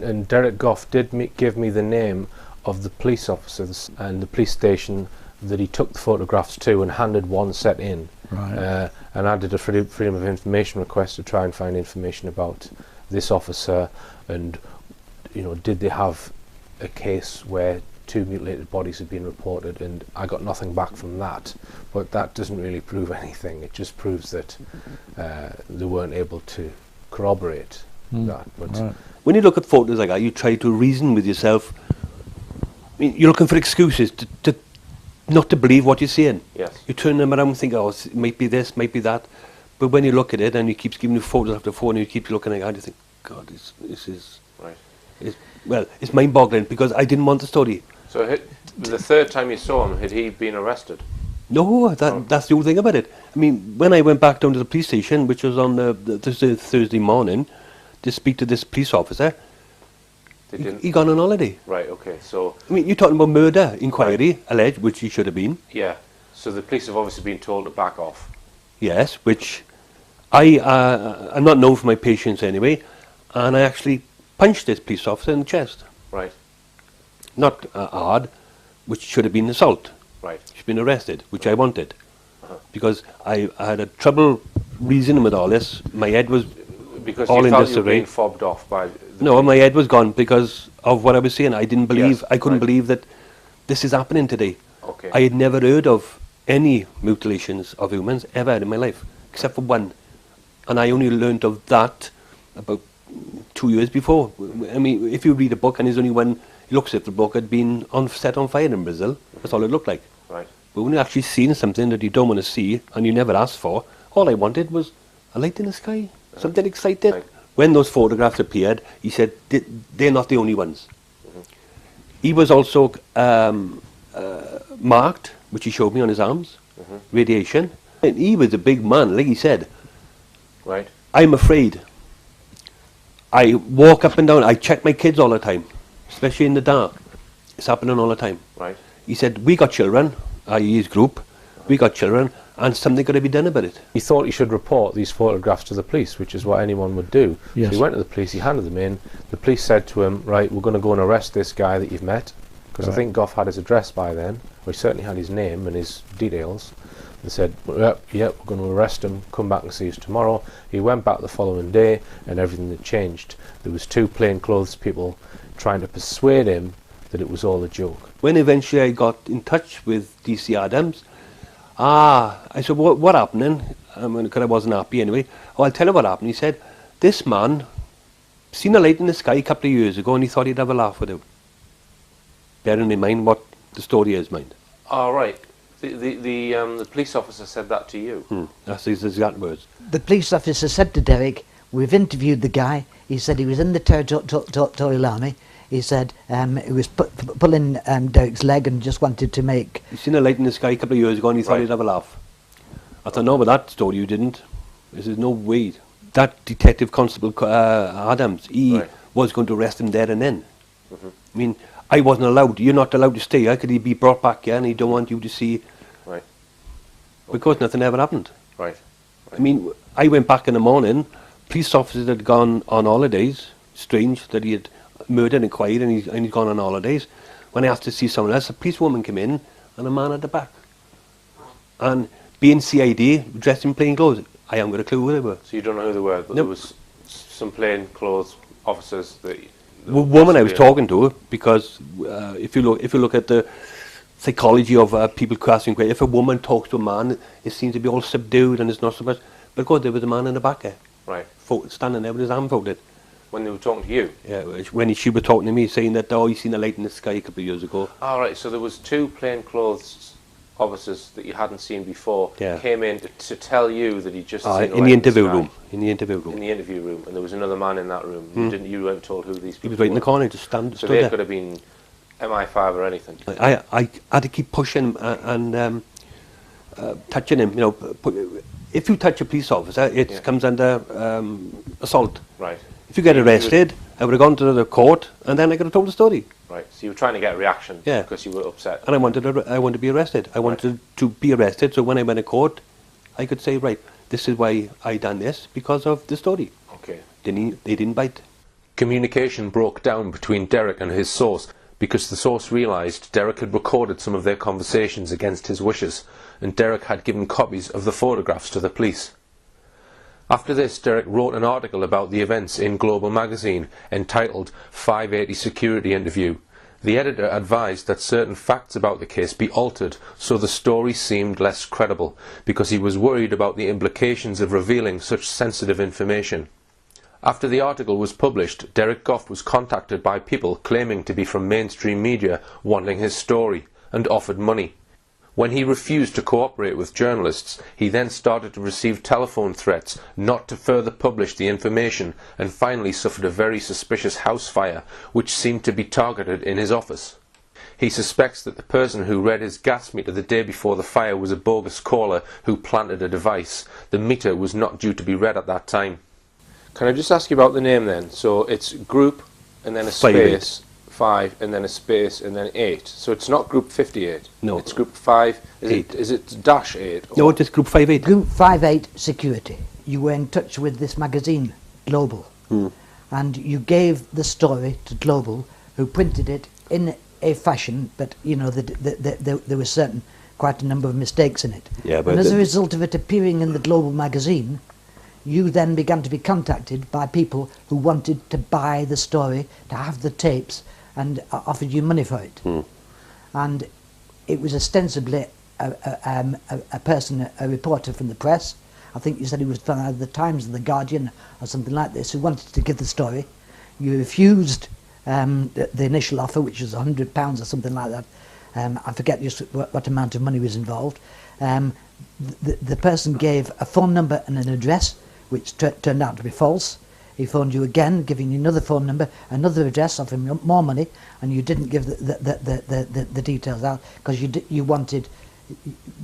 And Derek Goff did give me the name of the police officers and the police station that he took the photographs to and handed one set in. Right. And I did a freedom of information request to try and find information about this officer and, you know, did they have a case where 2 mutilated bodies had been reported, and I got nothing back from that. But that doesn't really prove anything. It just proves that they weren't able to corroborate that. But Right. When you look at photos like that, you try to reason with yourself. I mean, you're looking for excuses to not to believe what you're seeing. yes, You turn them around and think, oh, it might be this, might be that. But when you look at it and he keeps giving you photos after photos and you keep looking at it, you think, God, this is... right. Well, it's mind-boggling because I didn't want the story. So the third time you saw him, had he been arrested? No, that's the whole thing about it. I mean, when I went back down to the police station, which was on the Thursday morning, to speak to this police officer, They didn't. he gone on holiday. Right. Okay. So I mean, you're talking about murder inquiry, alleged, which he should have been. yeah. So the police have obviously been told to back off. Yes, which I'm not known for my patience anyway, and I actually punched this police officer in the chest. Right. Not hard, which should have been assault. Right. She's been arrested, which I wanted, because I had a trouble reasoning with all this. My head was Because all you in felt you were disarray. being fobbed off by. No, my head was gone because of what I was saying. I didn't believe, Yes, I couldn't right. believe that this is happening today. Okay. I had never heard of any mutilations of humans ever in my life, except for one. And I only learnt of that about 2 years before. I mean, if you read a book and there's only one, it looks as if the book had been set on fire in Brazil. That's all it looked like. Right. But when you actually seen something that you don't want to see and you never asked for, all I wanted was a light in the sky, something exciting. Right. When those photographs appeared, he said, they're not the only ones. He was also marked, which he showed me on his arms, radiation. And he was a big man, like he said. Right. I'm afraid. I walk up and down, I check my kids all the time, especially in the dark. It's happening all the time. Right. He said, we got children, i.e. his group, we got children, and something got to be done about it. He thought he should report these photographs to the police, which is what anyone would do. Yes. So he went to the police, he handed them in. The police said to him, right, we're going to go and arrest this guy that you've met. Because I Right. think Goff had his address by then, or he certainly had his name and his details. They said, yep, we're going to arrest him, come back and see us tomorrow. He went back the following day and everything had changed. There was 2 plainclothes people trying to persuade him that it was all a joke. When eventually I got in touch with DC Adams, I said, what happened then? Because I wasn't happy anyway. Oh, I'll tell you what happened. He said, this man seen a light in the sky a couple of years ago and he thought he'd have a laugh with it. Bearing in mind what the story is, mind. Oh, right. The police officer said that to you? That's his exact words. The police officer said to Derek, we've interviewed the guy. He said he was in the territorial army. He said he was pulling Derek's leg and just wanted to make... He seen a light in the sky a couple of years ago and he thought Right. he'd have a laugh. I thought, no, but that story you didn't. There's no way. That Detective Constable Adams, he Right. was going to arrest him there and then. I mean, I wasn't allowed. You're not allowed to stay. How could he be brought back here and he don't want you to see? Right. Because nothing ever happened. Right. I mean, I went back in the morning. Police officers had gone on holidays. Strange that he had murdered and inquired and he'd gone on holidays. When I asked to see someone else, a policewoman came in and a man at the back. And being CID, dressed in plain clothes, I haven't got a clue who they were. So you don't know who they were, but Nope. there was some plainclothes officers that... Woman I was talking to, because if you look at the psychology of people casting query, if a woman talks to a man, it seems to be all subdued and it's not so much. But of course, there was a man in the back there, Right. standing there with his arm folded. When they were talking to you? Yeah, when she was talking to me, saying that, oh, he's seen a light in the sky a couple of years ago. All right, so there was 2 plainclothes officers that you hadn't seen before Yeah. came in to tell you that he'd just seen a In light the interview sky. room. In the interview In room. the interview room, and there was another man in that room. You weren't told who these He people was right in the were. corner, just So stood they there. could have been MI5 or anything. I had to keep pushing him and touching him. You know, if you touch a police officer, it Yeah. comes under assault. Right. If you get You would- arrested, I would have gone to the court and then I could have told the story. Right. So you were trying to get a reaction Yeah. because you were upset. And I wanted to be arrested. I wanted to be arrested, so when I went to court, I could say, right, this is why I done this, because of the story. Okay. They didn't bite. Communication broke down between Derek and his source because the source realised Derek had recorded some of their conversations against his wishes, and Derek had given copies of the photographs to the police. After this, Derek wrote an article about the events in Global magazine entitled 580 Security Interview. The editor advised that certain facts about the case be altered so the story seemed less credible, because he was worried about the implications of revealing such sensitive information. After the article was published, Derek Goff was contacted by people claiming to be from mainstream media wanting his story, and offered money. When he refused to cooperate with journalists, he then started to receive telephone threats not to further publish the information, and finally suffered a very suspicious house fire, which seemed to be targeted in his office. He suspects that the person who read his gas meter the day before the fire was a bogus caller who planted a device. The meter was not due to be read at that time. Can I just ask you about the name then? So it's group and then a space 5 and then a space and then 8. So it's not group 58. No. It's group 5. Eight. Is it dash 8? No, it is group 58. Group 58 Security. You were in touch with this magazine, Global, and you gave the story to Global, who printed it in a fashion, but you know there was quite a number of mistakes in it. Yeah, but and as a result of it appearing in the Global magazine, you then began to be contacted by people who wanted to buy the story, to have the tapes, and offered you money for it. And it was ostensibly a person, a reporter from the press. I think you said he was from either the Times or the Guardian or something like this, who wanted to give the story. You refused the initial offer, which was £100 or something like that. I forget just what amount of money was involved. The person gave a phone number and an address, which turned out to be false. He phoned you again, giving you another phone number, another address, offering more money, and you didn't give the details out because you wanted,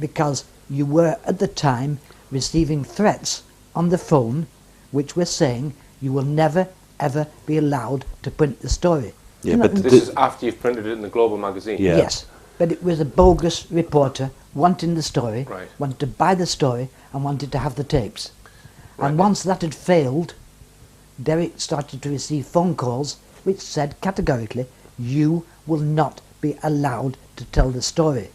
because you were at the time receiving threats on the phone, which were saying you will never ever be allowed to print the story. Yeah, but This is after you've printed it in the Global magazine. Yeah. Yes, but it was a bogus reporter wanting the story, Right. wanted to buy the story, and wanted to have the tapes. Right. And once that had failed, Derek started to receive phone calls which said categorically, you will not be allowed to tell the story.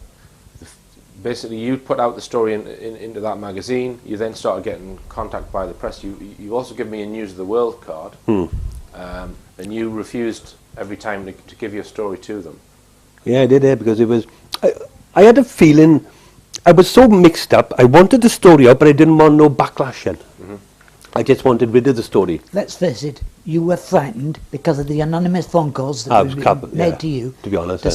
Basically, you put out the story into that magazine. You then started getting contact by the press. You also give me a News of the World card, and you refused every time to give your story to them. Yeah, I did, because it was... I had a feeling... I was so mixed up. I wanted the story out, but I didn't want no backlash in. I just wanted rid of the story. Let's face it, you were frightened because of the anonymous phone calls that were made to you, to be honest, to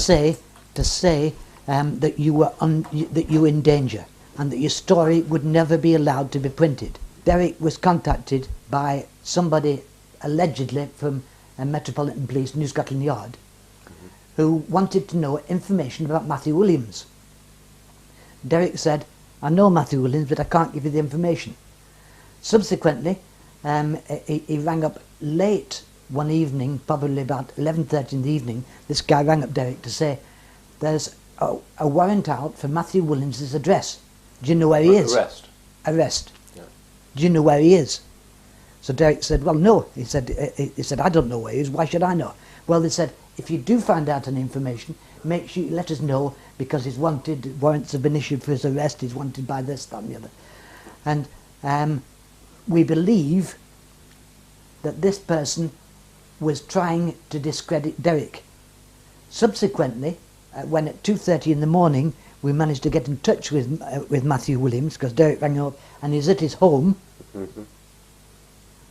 say that you were in danger and that your story would never be allowed to be printed. Derek was contacted by somebody allegedly from Metropolitan Police, New Scotland Yard, who wanted to know information about Matthew Williams. Derek said, I know Matthew Williams, but I can't give you the information. Subsequently, he rang up late one evening, probably about 11:30 in the evening. This guy rang up Derek to say, there's a warrant out for Matthew Williams' address. Do you know where he is? Arrest. Yeah. Do you know where he is? So Derek said, well, no. He said, I don't know where he is. Why should I know? Well, they said, if you do find out any information, make sure you let us know, because he's wanted, warrants have been issued for his arrest, he's wanted by this, that and the other. And we believe that this person was trying to discredit Derek. Subsequently, when at 2:30 in the morning we managed to get in touch with Matthew Williams, because Derek rang up and he's at his home,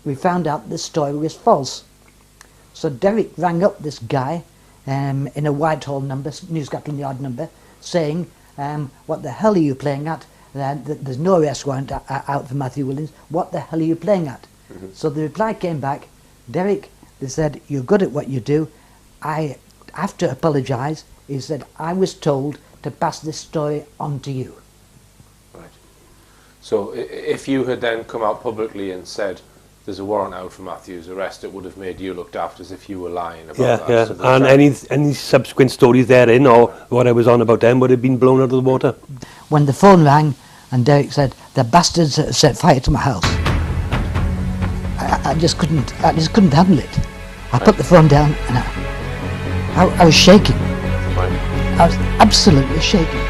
we found out the story was false. So Derek rang up this guy in a Whitehall number, New Scotland Yard number, saying, what the hell are you playing at? There's no arrest warrant out for Matthew Williams. What the hell are you playing at? So the reply came back, Derek, they said, you're good at what you do. I have to apologise. He said, I was told to pass this story on to you. Right. So if you had then come out publicly and said there's a warrant out for Matthew's arrest, it would have made you looked after as if you were lying about that. Yeah, So and any subsequent stories therein, or what I was on about them, would have been blown out of the water. When the phone rang and Derek said, the bastards set fire to my house, I just couldn't handle it. I put the phone down and I was shaking. Right. I was absolutely shaking.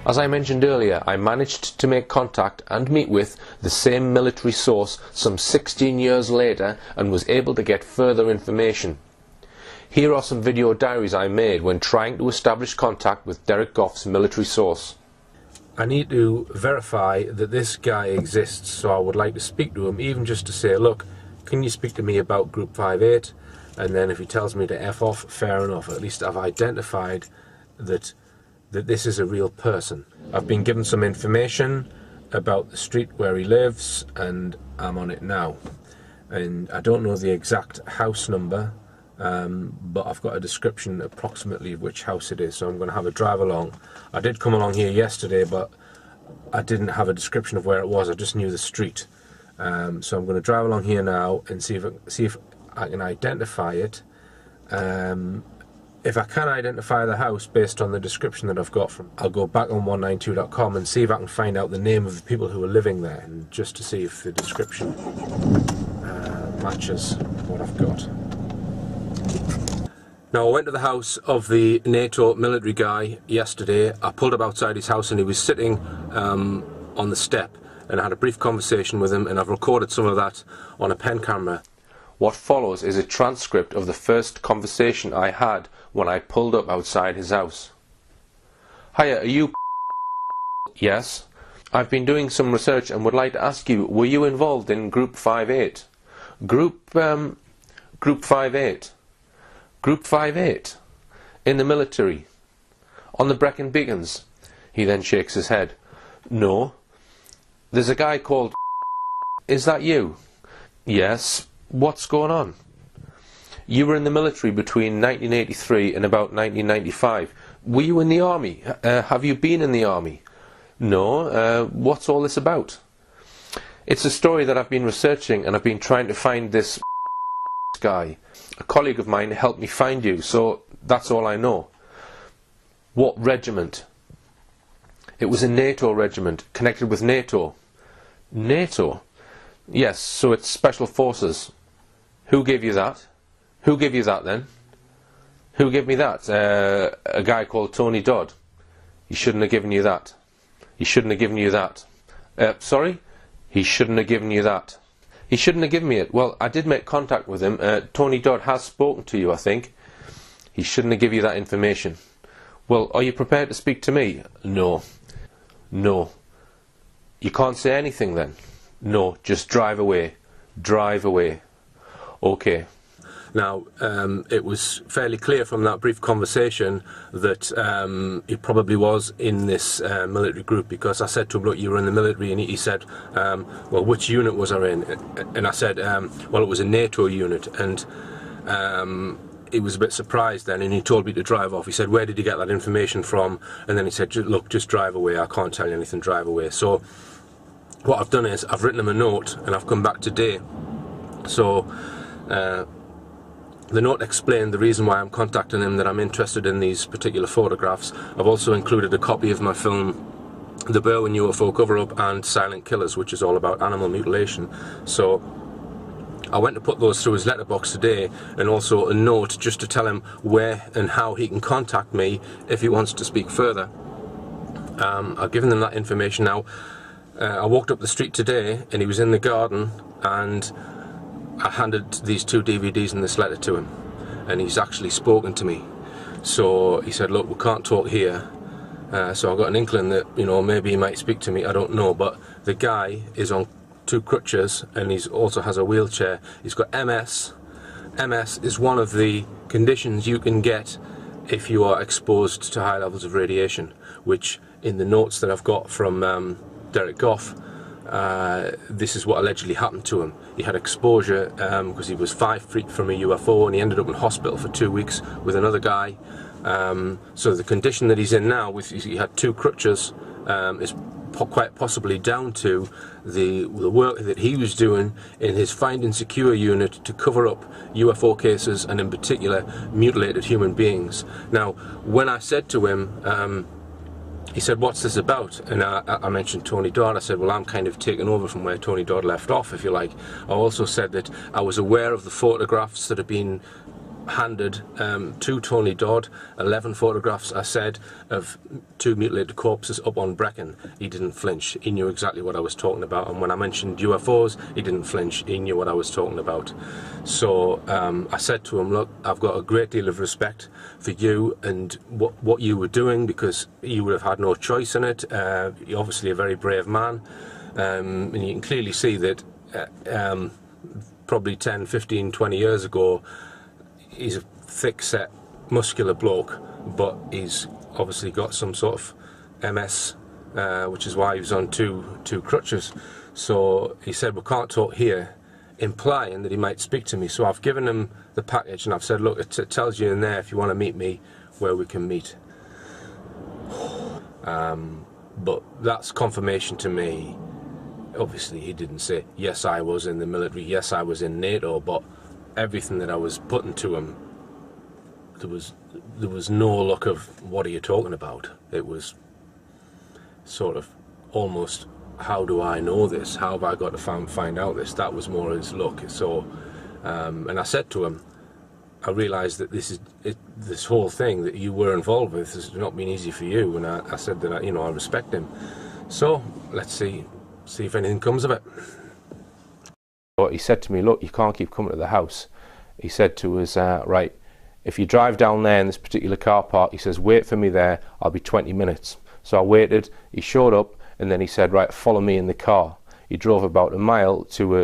As I mentioned earlier, I managed to make contact and meet with the same military source some 16 years later and was able to get further information. Here are some video diaries I made when trying to establish contact with Derek Goff's military source. I need to verify that this guy exists, so I would like to speak to him, even just to say, look, can you speak to me about Group 58? And then if he tells me to F off, fair enough. At least I've identified that this is a real person. I've been given some information about the street where he lives, and I'm on it now. And I don't know the exact house number, but I've got a description approximately of which house it is, so I'm going to have a drive along. I did come along here yesterday, but I didn't have a description of where it was. I just knew the street. So I'm going to drive along here now and see if I can identify it. If I can identify the house based on the description that I've got from, I'll go back on 192.com and see if I can find out the name of the people who are living there, and just to see if the description matches what I've got. Now, I went to the house of the NATO military guy yesterday. I pulled up outside his house and he was sitting on the step, and I had a brief conversation with him, and I've recorded some of that on a pen camera. What follows is a transcript of the first conversation I had when I pulled up outside his house. Hiya, are you? Yes. I've been doing some research and would like to ask you, were you involved in Group 58? Group 58? Group 58? In the military? On the Brecon Beacons? He then shakes his head. No. There's a guy called... Is that you? Yes. What's going on? You were in the military between 1983 and about 1995. Were you in the army? Have you been in the army? No. What's all this about? It's a story that I've been researching, and I've been trying to find this guy. A colleague of mine helped me find you, so that's all I know. What regiment? It was a NATO regiment, connected with NATO. NATO? Yes, so it's Special Forces. Who gave you that? Who gave you that then? Who gave me that? A guy called Tony Dodd. He shouldn't have given you that. He shouldn't have given you that. Sorry? He shouldn't have given you that. He shouldn't have given me it. Well, I did make contact with him. Tony Dodd has spoken to you, I think. He shouldn't have given you that information. Well, are you prepared to speak to me? No. No. You can't say anything then? No, just drive away. Drive away. Okay. Now, it was fairly clear from that brief conversation that he probably was in this military group, because I said to him, look, you were in the military, and he said, well, which unit was I in? And I said, well, it was a NATO unit, and he was a bit surprised then, and he told me to drive off. He said, where did you get that information from? And then he said, look, just drive away, I can't tell you anything, drive away. So what I've done is I've written him a note, and I've come back today. So the note explained the reason why I'm contacting him, that I'm interested in these particular photographs. I've also included a copy of my film The Berwyn UFO Cover-Up and Silent Killers, which is all about animal mutilation. So I went to put those through his letterbox today, and also a note just to tell him where and how he can contact me if he wants to speak further. I've given them that information now. I walked up the street today and he was in the garden, and I handed these 2 DVDs and this letter to him, and he's actually spoken to me. So he said, look, we can't talk here. So I've got an inkling that, you know, maybe he might speak to me, I don't know, but the guy is on 2 crutches, and he also has a wheelchair. He's got MS. MS is one of the conditions you can get if you are exposed to high levels of radiation, which in the notes that I've got from Derek Goff, this is what allegedly happened to him. He had exposure because he was 5 feet from a UFO, and he ended up in hospital for 2 weeks with another guy. So the condition that he's in now, he had 2 crutches, is quite possibly down to the work that he was doing in his Find and Secure unit to cover up UFO cases, and in particular mutilated human beings. Now, when I said to him, he said, what's this about? And I mentioned Tony Dodd. I said, well, I'm kind of taking over from where Tony Dodd left off, if you like. I also said that I was aware of the photographs that had been handed to Tony Dodd. 11 photographs, I said, of 2 mutilated corpses up on Brecon. He didn't flinch. He knew exactly what I was talking about. And when I mentioned UFOs, he didn't flinch. He knew what I was talking about. So I said to him, look, I've got a great deal of respect for you and what you were doing, because you would have had no choice in it. You're obviously a very brave man. And you can clearly see that probably 10, 15, 20 years ago, he's a thick-set, muscular bloke, but he's obviously got some sort of MS, which is why he was on two crutches. So he said, we can't talk here, implying that he might speak to me. So I've given him the package and I've said, look, it tells you in there if you want to meet me, where we can meet. But that's confirmation to me. Obviously he didn't say, yes, I was in the military, yes, I was in NATO, but everything that I was putting to him, there was no look of, what are you talking about? It was sort of almost, how do I know this? How have I got to find out this? That was more his look. So, and I said to him, I realised that this whole thing that you were involved with has not been easy for you, and I said that I respect him. So let's see if anything comes of it. But he said to me, look, you can't keep coming to the house. He said to us, right, if you drive down there in this particular car park, he says, wait for me there, I'll be 20 minutes. So I waited, he showed up, and then he said, right, follow me in the car. He drove about a mile to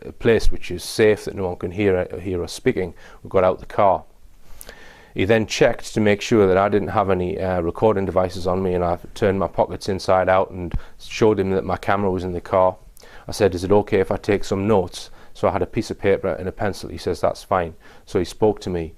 a place which is safe, that no one can hear us speaking. We got out the car. He then checked to make sure that I didn't have any recording devices on me, and I turned my pockets inside out and showed him that my camera was in the car. I said, is it okay if I take some notes? So I had a piece of paper and a pencil. He says, that's fine. So he spoke to me,